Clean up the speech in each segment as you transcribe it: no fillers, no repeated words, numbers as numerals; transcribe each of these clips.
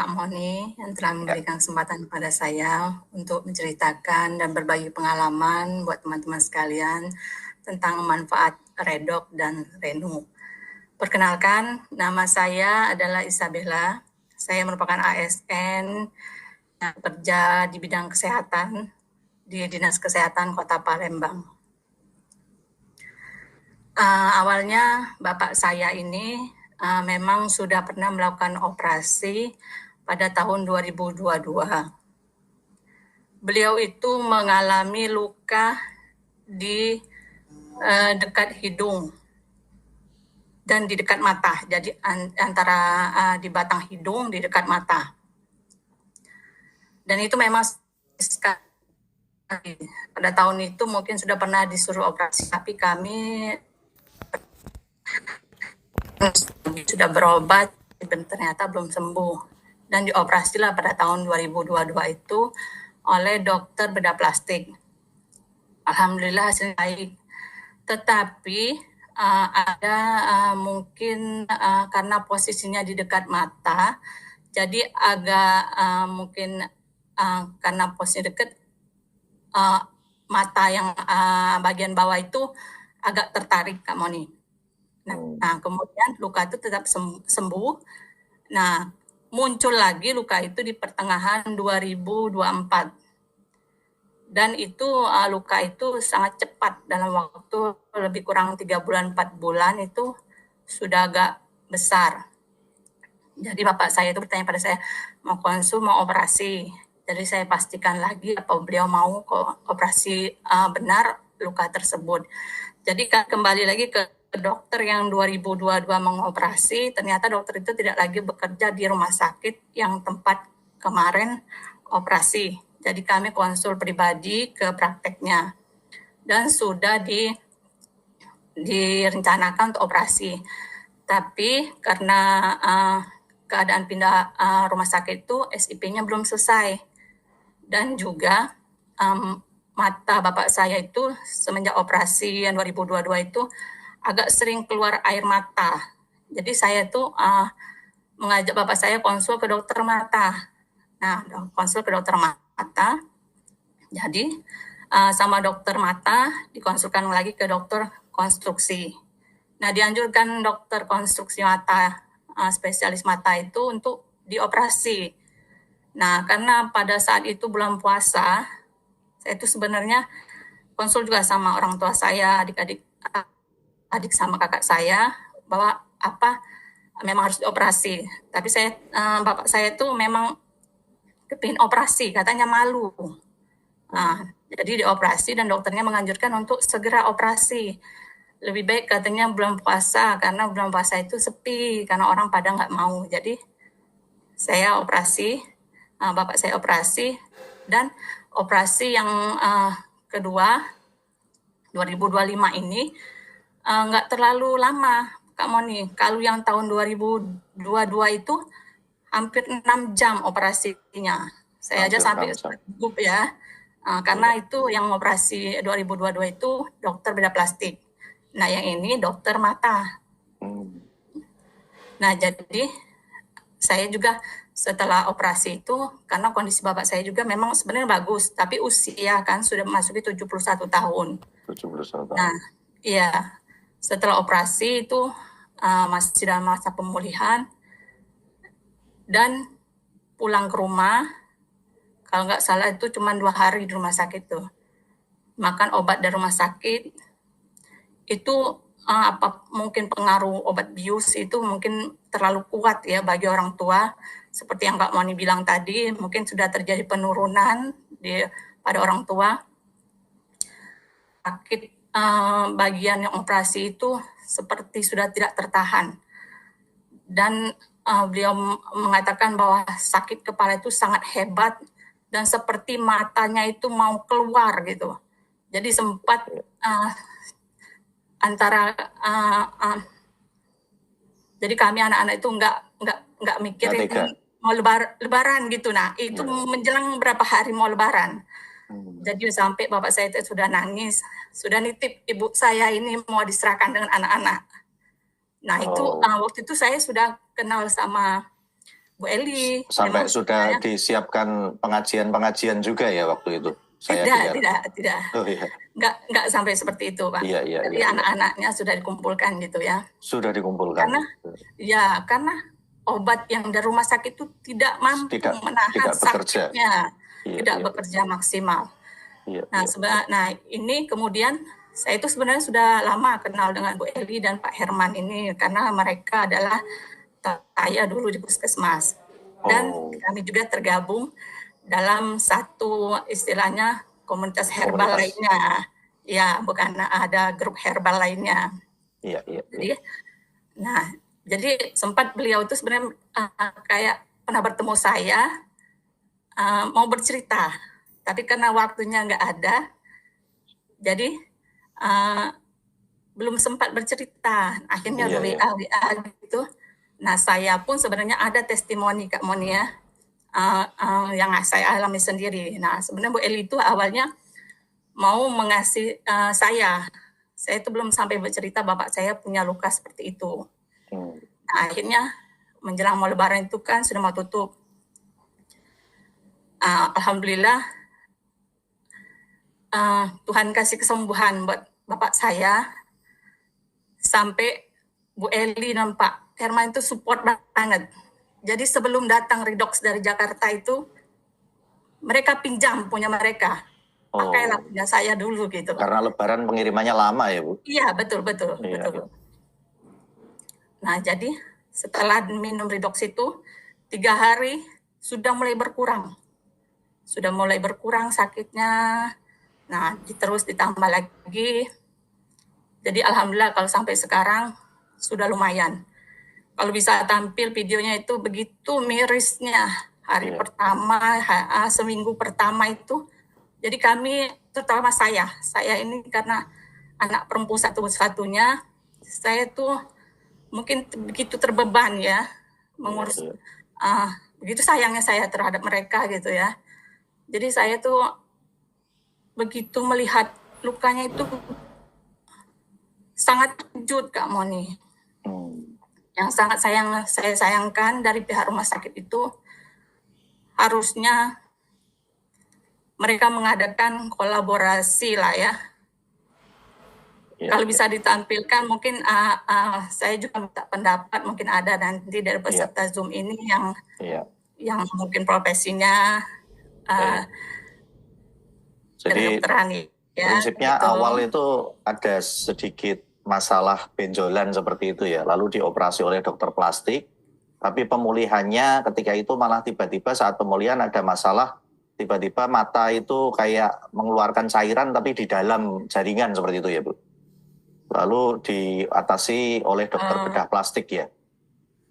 Kak Moni yang telah Ya, memberikan kesempatan kepada saya untuk menceritakan dan berbagi pengalaman buat teman-teman sekalian tentang manfaat Redok dan Renu. Perkenalkan, nama saya adalah Isabella. Saya merupakan ASN yang bekerja di bidang kesehatan di Dinas Kesehatan Kota Palembang. Awalnya bapak saya ini memang sudah pernah melakukan operasi pada tahun 2022. Beliau itu mengalami luka di dekat hidung dan di dekat mata. Jadi antara di batang hidung di dekat mata. Dan itu memang sekali. Pada tahun itu mungkin sudah pernah disuruh operasi, tapi kami sudah berobat, ternyata belum sembuh. Dan dioperasilah pada tahun 2022 itu oleh dokter bedah plastik. Alhamdulillah hasilnya baik. Tetapi ada mungkin karena posisinya di dekat mata, jadi agak mungkin karena posisi dekat mata yang bagian bawah itu agak tertarik, Kak Moni. Nah, kemudian luka itu tetap sembuh. Nah, muncul lagi luka itu di pertengahan 2024. Dan itu luka itu sangat cepat, dalam waktu lebih kurang 3 bulan, 4 bulan itu sudah agak besar. Jadi bapak saya itu bertanya pada saya, mau konsul, mau operasi. Jadi saya pastikan lagi apa beliau mau operasi benar luka tersebut. Jadi kembali lagi ke dokter yang 2022 mengoperasi, ternyata dokter itu tidak lagi bekerja di rumah sakit yang tempat kemarin operasi. Jadi kami konsul pribadi ke prakteknya dan sudah direncanakan untuk operasi. Tapi karena keadaan pindah rumah sakit itu SIP-nya belum selesai. Dan juga mata bapak saya itu semenjak operasi yang 2022 itu agak sering keluar air mata. Jadi saya tuh mengajak bapak saya konsul ke dokter mata. Nah, konsul ke dokter mata. Jadi sama dokter mata dikonsulkan lagi ke dokter konstruksi. Nah, dianjurkan dokter konstruksi mata, spesialis mata itu untuk dioperasi. Nah, karena pada saat itu bulan puasa, saya itu sebenarnya konsul juga sama orang tua saya, adik sama kakak saya, bahwa memang harus dioperasi. Tapi bapak saya itu memang kepingin operasi, katanya malu. Jadi dioperasi dan dokternya menganjurkan untuk segera operasi. Lebih baik katanya bulan puasa, karena bulan puasa itu sepi, karena orang pada nggak mau. Jadi saya operasi, bapak saya operasi, dan operasi yang kedua 2025 ini nggak terlalu lama, Kak Moni. Kalau yang tahun 2022 itu hampir 6 jam operasinya. Saya aja sampai gugup ya. Karena itu yang operasi 2022 itu dokter bedah plastik. Nah, yang ini dokter mata. Nah, jadi saya juga setelah operasi itu, karena kondisi bapak saya juga memang sebenarnya bagus, tapi usia kan sudah memasuki 71 tahun. 71 tahun. Nah, iya. Setelah operasi itu masih dalam masa pemulihan dan pulang ke rumah. Kalau nggak salah itu cuma 2 hari di rumah sakit tuh. Makan obat dari rumah sakit, itu mungkin pengaruh obat bius itu mungkin terlalu kuat ya bagi orang tua. Seperti yang Kak Moni bilang tadi, mungkin sudah terjadi penurunan pada orang tua. Sakit bagian yang operasi itu seperti sudah tidak tertahan. Dan beliau mengatakan bahwa sakit kepala itu sangat hebat dan seperti matanya itu mau keluar gitu. Jadi sempat antara jadi kami anak-anak itu nggak mikirin mau lebaran gitu. Nah, itu menjelang berapa hari mau lebaran. Jadi sampai bapak saya itu sudah nangis, sudah nitip ibu saya ini mau diserahkan dengan anak-anak. Nah, itu waktu itu saya sudah kenal sama Bu Eli. Sampai Memang sudah saya disiapkan pengajian-pengajian juga ya waktu itu, saya dengar. tidak. Oh iya, Nggak sampai seperti itu, Pak. iya. Jadi anak-anaknya sudah dikumpulkan gitu ya. Sudah dikumpulkan. Karena obat yang dari rumah sakit itu tidak mampu menahan sakitnya, tidak bekerja maksimal. Nah, ini kemudian saya itu sebenarnya sudah lama kenal dengan Bu Eli dan Pak Herman ini karena mereka adalah saya dulu di puskesmas dan kami juga tergabung dalam satu istilahnya komunitas herbal lainnya. Ya, bukan ada grup herbal lainnya. Iya. Jadi sempat beliau itu sebenarnya kayak pernah bertemu saya, mau bercerita, tapi karena waktunya nggak ada, jadi belum sempat bercerita. Akhirnya udah WA gitu. Nah, saya pun sebenarnya ada testimoni Kak Moni ya, yang saya alami sendiri. Nah, sebenarnya Bu Eli itu awalnya mau mengasih saya itu belum sampai bercerita bapak saya punya luka seperti itu. Nah, akhirnya menjelang mau lebaran itu kan sudah mau tutup. Alhamdulillah Tuhan kasih kesembuhan buat bapak saya. Sampai Bu Eli dan Pak Herman itu support banget. Jadi sebelum datang Redox dari Jakarta itu, mereka pinjam punya mereka. Pakailah punya saya dulu gitu. Karena lebaran pengirimannya lama ya, Bu? Iya, betul. Nah, jadi setelah minum Redox itu, 3 hari sudah mulai berkurang. Sakitnya. Nah, terus ditambah lagi. Jadi alhamdulillah kalau sampai sekarang sudah lumayan. Kalau bisa tampil videonya itu begitu mirisnya. Hari pertama, seminggu pertama itu. Jadi kami, terutama saya ini karena anak perempuan satu-satunya, saya tuh mungkin begitu terbeban ya, mengurus, begitu sayangnya saya terhadap mereka gitu ya. Jadi saya tuh begitu melihat lukanya itu sangat kejut Kak Moni. Yang sangat saya sayangkan dari pihak rumah sakit itu harusnya mereka mengadakan kolaborasi lah ya. Kalau bisa ditampilkan mungkin saya juga minta pendapat, mungkin ada nanti dari peserta Zoom ini yang mungkin profesinya jadi prinsipnya gitu. Awal itu ada sedikit masalah benjolan seperti itu ya, lalu dioperasi oleh dokter plastik, tapi pemulihannya ketika itu malah tiba-tiba saat pemulihan ada masalah, tiba-tiba mata itu kayak mengeluarkan cairan tapi di dalam jaringan seperti itu ya Bu. Lalu diatasi oleh dokter bedah plastik ya,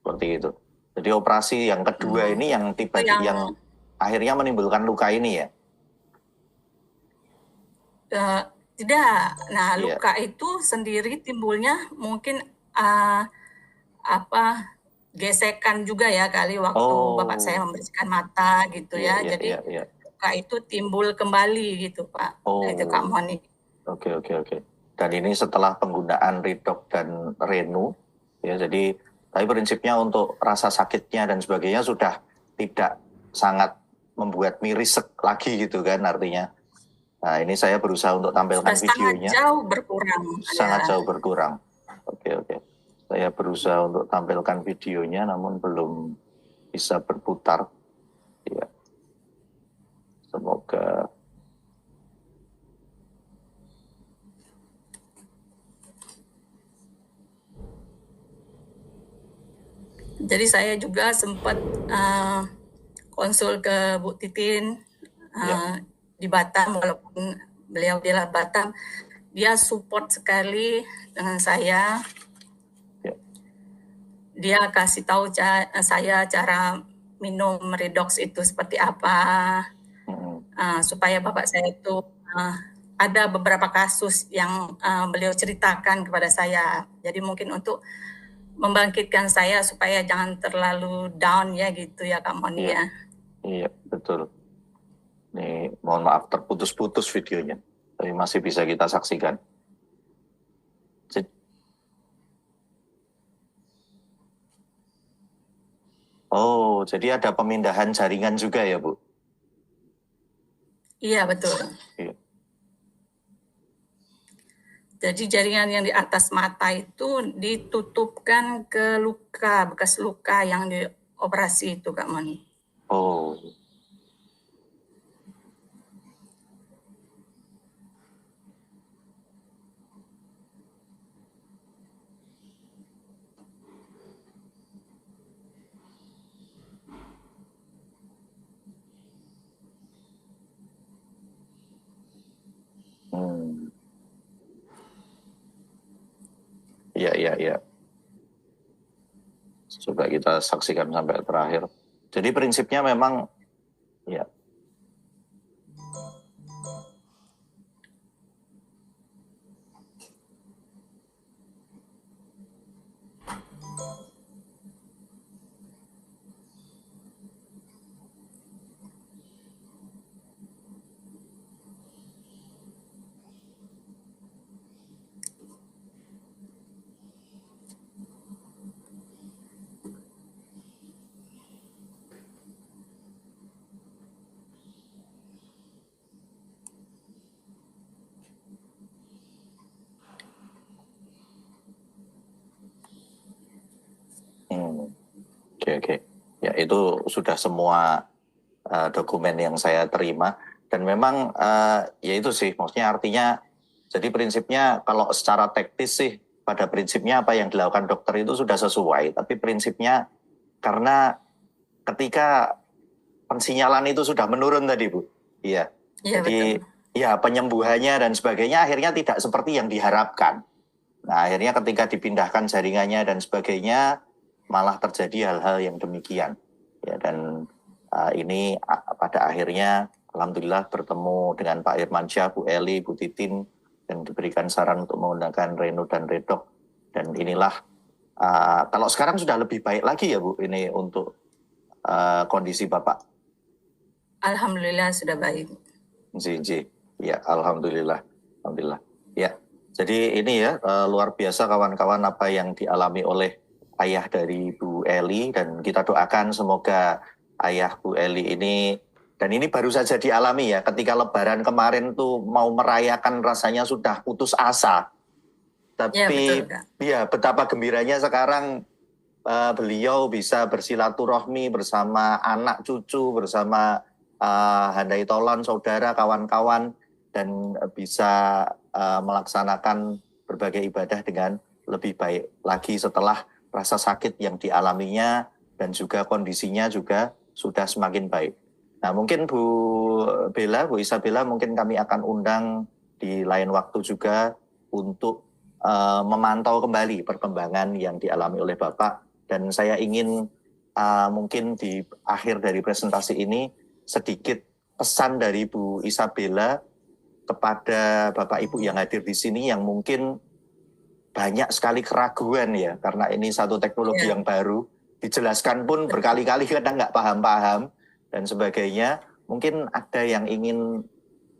seperti itu. Jadi operasi yang kedua ini yang yang akhirnya menimbulkan luka ini ya. Tidak. Nah, luka itu sendiri timbulnya mungkin gesekan juga ya kali waktu bapak saya membersihkan mata gitu ya. Jadi luka itu timbul kembali gitu Pak. Itu Kak Moni. Oke. Dan ini setelah penggunaan Redox dan Renu ya. Jadi tapi prinsipnya untuk rasa sakitnya dan sebagainya sudah tidak sangat membuat miris lagi gitu kan artinya. Nah, ini saya berusaha untuk tampilkan videonya. Sangat jauh berkurang. Oke. Saya berusaha untuk tampilkan videonya, namun belum bisa berputar. Ya. Semoga. Jadi saya juga sempat konsul ke Bu Titin. Di Batam, walaupun beliau di Batam, dia support sekali dengan saya. Dia kasih tahu saya cara minum Redox itu seperti apa, supaya bapak saya itu ada beberapa kasus yang beliau ceritakan kepada saya. Jadi mungkin untuk membangkitkan saya supaya jangan terlalu down ya gitu ya Kak Moni ya. Iya, betul. Nih, mohon maaf terputus-putus videonya, tapi masih bisa kita saksikan. Oh, jadi ada pemindahan jaringan juga ya, Bu? Iya, betul. Iya. Jadi jaringan yang di atas mata itu ditutupkan ke luka, bekas luka yang dioperasi itu, Kak Moni. Oh. Hmm. Iya, iya, iya. Coba kita saksikan sampai terakhir. Jadi prinsipnya memang, ya. Oke, oke. Ya, itu sudah semua dokumen yang saya terima. Dan memang ya itu sih, maksudnya artinya, jadi prinsipnya kalau secara teknis sih, pada prinsipnya apa yang dilakukan dokter itu sudah sesuai. Tapi prinsipnya karena ketika pensinyalan itu sudah menurun tadi, Bu. Iya. Iya, Jadi betul. ya penyembuhannya dan sebagainya akhirnya tidak seperti yang diharapkan. Nah, akhirnya ketika dipindahkan jaringannya dan sebagainya, malah terjadi hal-hal yang demikian. Ya, dan ini pada akhirnya, alhamdulillah bertemu dengan Pak Irmansyah, Bu Eli, Bu Titin, dan diberikan saran untuk menggunakan Reno dan Redok. Dan inilah, kalau sekarang sudah lebih baik lagi ya Bu, ini untuk kondisi Bapak. Alhamdulillah sudah baik. Ji. Ya, alhamdulillah. Alhamdulillah. Ya, jadi ini ya luar biasa kawan-kawan apa yang dialami oleh ayah dari Bu Eli, dan kita doakan semoga ayah Bu Eli ini, dan ini baru saja dialami ya, ketika Lebaran kemarin tuh mau merayakan rasanya sudah putus asa. Ya, betul, Tapi Kak. ya betapa gembiranya sekarang beliau bisa bersilaturahmi bersama anak cucu, bersama handai tolan, saudara, kawan-kawan, dan bisa melaksanakan berbagai ibadah dengan lebih baik lagi setelah rasa sakit yang dialaminya dan juga kondisinya juga sudah semakin baik. Nah, mungkin Bu Bella, Bu Isabella, mungkin kami akan undang di lain waktu juga untuk memantau kembali perkembangan yang dialami oleh Bapak. Dan saya ingin mungkin di akhir dari presentasi ini sedikit pesan dari Bu Isabella kepada Bapak Ibu yang hadir di sini yang mungkin banyak sekali keraguan ya, karena ini satu teknologi yang baru, dijelaskan pun berkali-kali kadang nggak paham-paham dan sebagainya. Mungkin ada yang ingin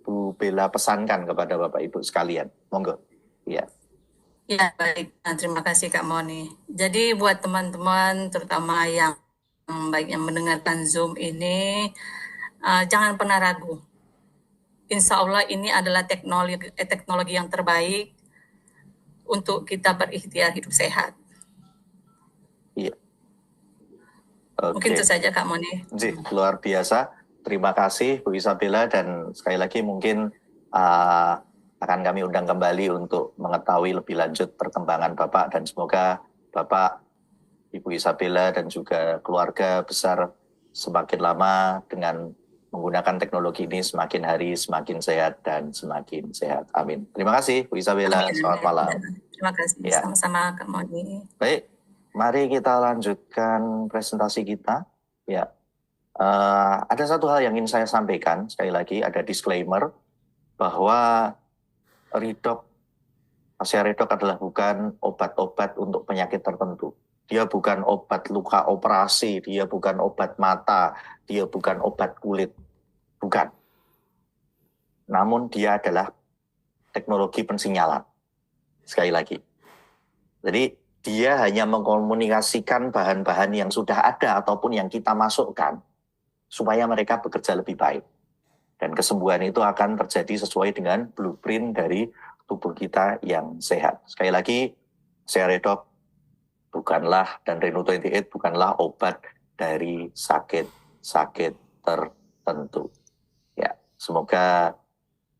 Bu Bella pesankan kepada Bapak Ibu sekalian. Monggo. Ya. Ya, baik. Terima kasih Kak Moni. Jadi buat teman-teman terutama yang baik yang mendengarkan Zoom ini, jangan pernah ragu. Insya Allah ini adalah teknologi yang terbaik untuk kita berikhtiar hidup sehat. Iya. Oke. Mungkin itu saja Kak Moni. Luar biasa. Terima kasih Bu Isabella, dan sekali lagi mungkin akan kami undang kembali untuk mengetahui lebih lanjut perkembangan Bapak, dan semoga Bapak, Ibu Isabella, dan juga keluarga besar semakin lama dengan menggunakan teknologi ini semakin hari semakin sehat dan semakin sehat. Amin. Terima kasih Bu Isabella. Amin. Selamat malam. Terima kasih. Ya. Sama-sama Kak Moni. Baik, mari kita lanjutkan presentasi kita. Ya. Ada satu hal yang ingin saya sampaikan, sekali lagi ada disclaimer bahwa Asia Redok adalah bukan obat-obat untuk penyakit tertentu. Dia bukan obat luka operasi, dia bukan obat mata, dia bukan obat kulit, bukan. Namun dia adalah teknologi pensinyalan. Sekali lagi. Jadi dia hanya mengkomunikasikan bahan-bahan yang sudah ada ataupun yang kita masukkan supaya mereka bekerja lebih baik. Dan kesembuhan itu akan terjadi sesuai dengan blueprint dari tubuh kita yang sehat. Sekali lagi, Seredok bukanlah dan Reno28 bukanlah obat dari sakit-sakit tertentu. Ya, semoga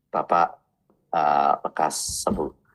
Bapak lekas sembuh.